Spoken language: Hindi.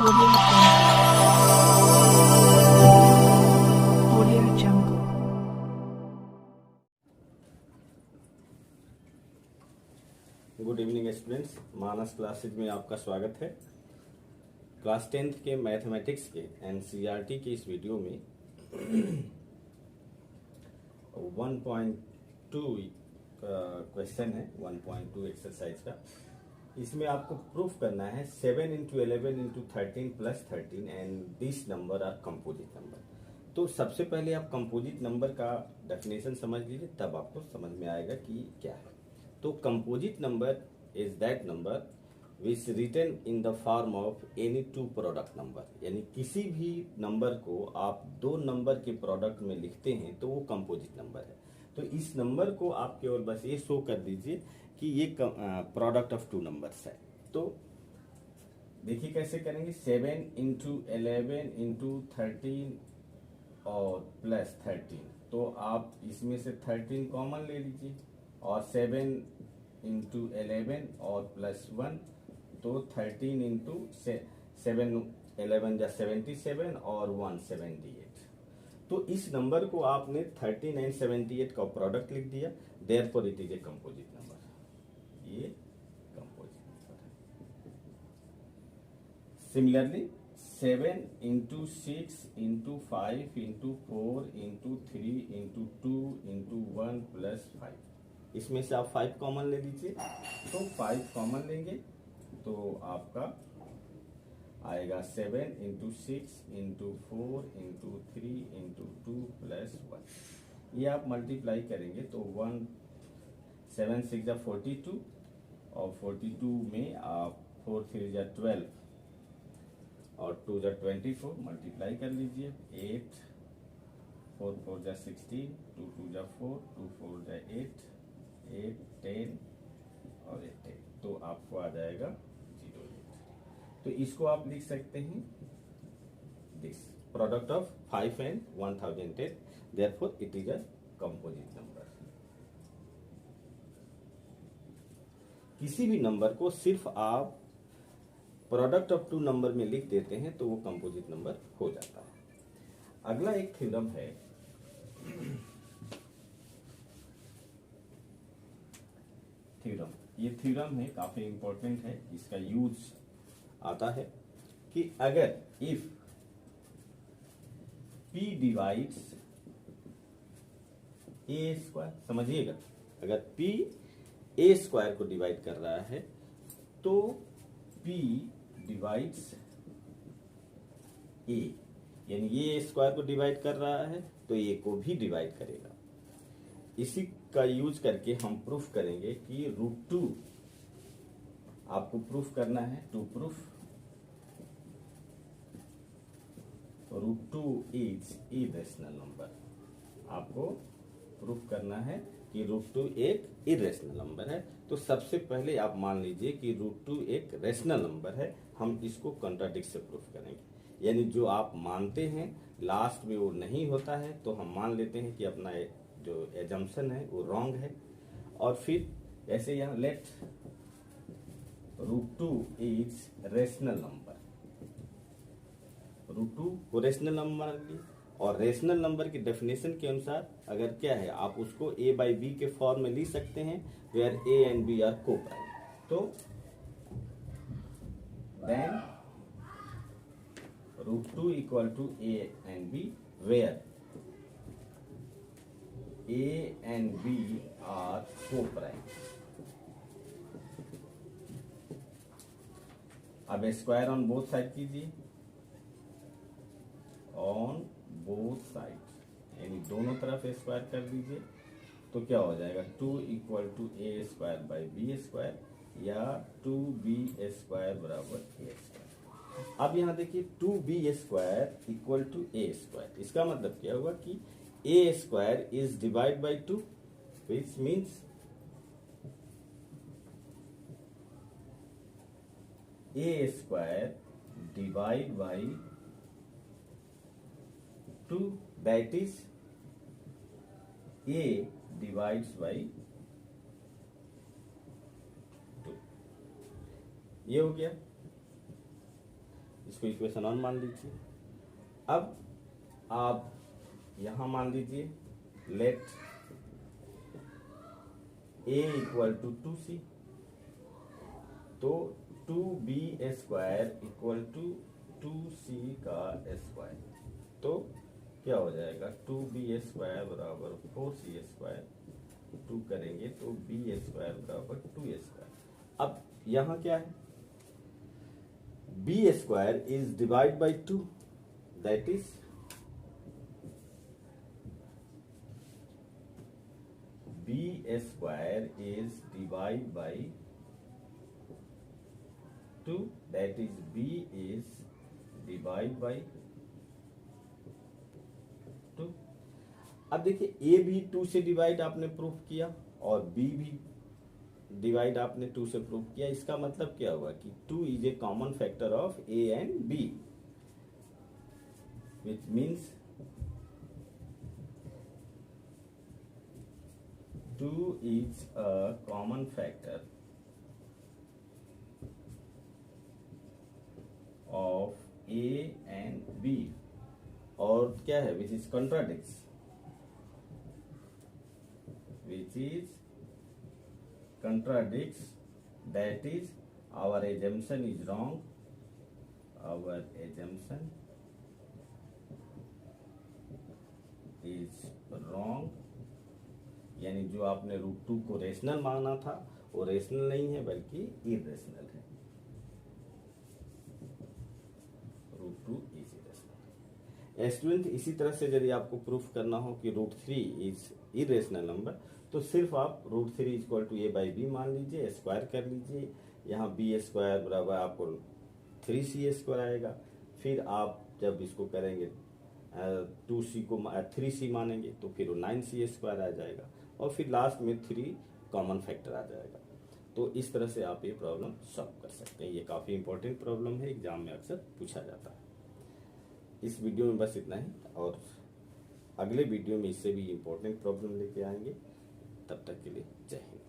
Audio Jungle. Good evening students, Manas classes में आपका स्वागत है। क्लास 10th के मैथमेटिक्स के एनसीईआरटी के इस वीडियो में 1.2 क्वेश्चन है, 1.2 एक्सरसाइज का। इसमें आपको प्रूफ करना है 7 into 11 into 13 plus 13 and this number are composite number. तो सबसे पहले आप कंपोजिट नंबर का डेफिनेशन समझ लीजिए, तब आपको समझ में आएगा कि क्या है। तो composite number is that number which written in the form of any two product number, यानी किसी भी नंबर को आप दो नंबर के प्रोडक्ट में लिखते हैं तो वो कंपोजिट नंबर है। तो इस नंबर को आप केवल बस ये शो कर दीजिए कि ये प्रोडक्ट ऑफ टू नंबर्स है। तो देखिए कैसे करेंगे, 7 into 11 into 13 और प्लस 13। तो आप इसमें से 13 कॉमन ले लीजिए और 7 into 11 और प्लस 1, तो 13 into 7 11 जा 77 और 1 78। तो इस नंबर को आपने 13 एंड 78 का प्रोडक्ट लिख दिया, therefore it is a composite number. ये कंपोजिट नंबर है। Similarly 7 into 6 into 5 into 4 into 3 into 2 into 1 plus 5, इसमें से आप 5 कॉमन ले लीजिए। तो 5 कॉमन लेंगे तो आपका आएगा 7 into 6 into 4 into 3 into 2 plus 1। ये आप मल्टीप्लाई करेंगे तो 1 7 6 जा 42 और 42 में आप 4 3 जा 12 और 2 जा 24 मल्टीप्लाई कर लीजिए। 8 4 4 जा 16, 2 2 जा 4, 2 4 जा 8, 8 10 और 8 10, तो आपको आ जाएगा 08। तो इसको आप लिख सकते हैं this product of 5 and 1010, therefore it is a composite number. किसी भी नंबर को सिर्फ आप प्रोडक्ट ऑफ टू नंबर में लिख देते हैं तो वो कंपोजिट नंबर हो जाता है। अगला एक थ्योरम है, थ्योरम। ये थ्योरम है, काफी इंपॉर्टेंट है। इसका यूज आता है कि अगर if P divides A square, समझिएगा, अगर P ए स्क्वायर को डिवाइड कर रहा है तो P डिवाइड्स ए, यानी ये स्क्वायर को डिवाइड कर रहा है तो ए को भी डिवाइड करेगा। इसी का यूज करके हम प्रूफ करेंगे कि √2, आपको प्रूफ करना है to proof √2 is irrational number. आपको प्रूफ करना है कि √2 एक इरेशनल नंबर है। तो सबसे पहले आप मान लीजिए कि √2 एक रेशनल नंबर है। हम इसको कॉन्ट्राडिक्ट से प्रूफ करेंगे, यानी जो आप मानते हैं लास्ट में वो नहीं होता है, तो हम मान लेते हैं कि अपना जो एजम्पशन है वो रॉन्ग है। और फिर ऐसे यहाँ लेट √2 इज रेशनल नंबर, √2 को रेशनल नंबर मान लीजिए। और रेशनल नंबर की डेफिनेशन के अनुसार अगर क्या है, आप उसको a by b के फॉर्म में लिख सकते हैं, where a and b are coprime. तो then √2 equal to a and b, where a and b are coprime. अब स्क्वायर ऑन बोथ साइड कीजिए, ऑन बोथ साइड, यानी दोनों तरफ स्क्वायर कर दीजिए। तो क्या हो जाएगा, 2 equal to a square by b square, या 2b स्क्वायर बराबर a स्क्वायर। अब यहाँ देखिए 2b square equal to a square, इसका मतलब क्या हुआ कि a square is divide by 2, which means a square divide by 2, that is a divides by 2। ये हो गया। इसको इक्वेशन 1 मान लीजिए। अब आप यहां मान लीजिए late a equal to 2c, तो 2b² इक्वल टू 2c का स्क्वायर, तो क्या हो जाएगा 2b² बराबर 4c², 2 करेंगे तो b² बराबर 2a²। अब यहां क्या है, b² is divide by 2, that is b² is divided by 2, that is b is divided by 2। अब देखिए a भी 2 से डिवाइड आपने प्रूफ किया और b भी डिवाइड आपने 2 से प्रूफ किया। इसका मतलब क्या हुआ कि 2 is a common factor of a and b, which means 2 is a common factor of A and B, और क्या है which is contradicts, that is our assumption is wrong, our assumption is wrong, यानी जो आपने √2 को रेशनल माना था वो रेशनल नहीं है बल्कि इरेशनल है, √2 इज इरेशनल। स्टूडेंट इसी तरह से यदि आपको प्रूफ करना हो कि √3 इज इरेशनल नंबर, तो सिर्फ आप √3 इक्वल टू a/b मान लीजिए, स्क्वायर कर लीजिए, यहाँ b² बराबर आपको 3c² आएगा। फिर आप जब इसको करेंगे 2c को 3c मानेंगे तो फिर वो 9c² आ जाएगा, और फिर लास्ट में 3 कॉमन फैक्टर आ जाएगा। तो इस तरह से आप ये प्रॉब्लम सॉल्व कर सकते हैं। ये काफ़ी इंपॉर्टेंट प्रॉब्लम है, एग्जाम में अक्सर पूछा जाता है। इस वीडियो में बस इतना ही, और अगले वीडियो में इससे भी इंपॉर्टेंट प्रॉब्लम लेके आएंगे। तब तक के लिए जय हिंद।